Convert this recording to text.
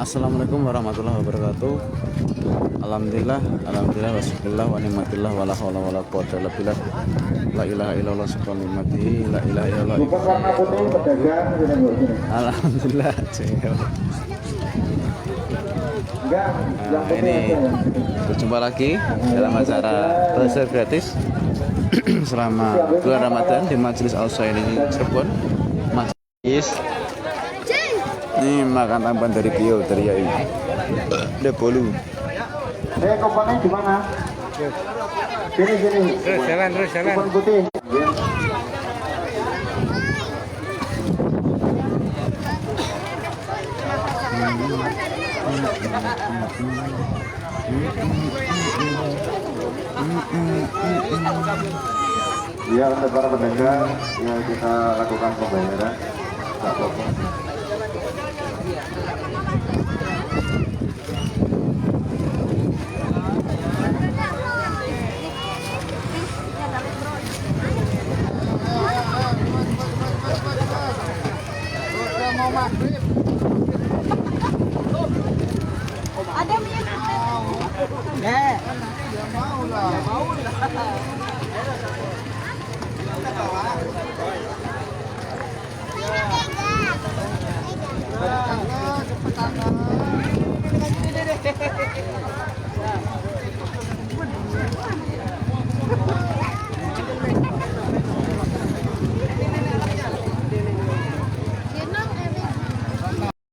Assalamualaikum warahmatullahi wabarakatuh. Alhamdulillah wasyukurillah wa nikmatillah wala haula wala quwwata illa billah. La ilaha illallah subhanahu wa ta'ala, la ilaha illallah. Bukan warna putih pedagang sini. Alhamdulillah. Enggak, yang putih Ini aja. berjumpa lagi dalam acara bazar gratis selama bulan Ramadan di Majelis Al-Suhaili Cirebon. Majlis ini makan tambahan dari Bio dari Yai. Ada bolu. Kuponnya di mana? Sini. Terus jalan. Kupon putih. Ya, untuk para pedagang ya kita lakukan pembayaran. Tak apa-apa. Mau maghrib. Ada minyak Mau lah. Cepetan.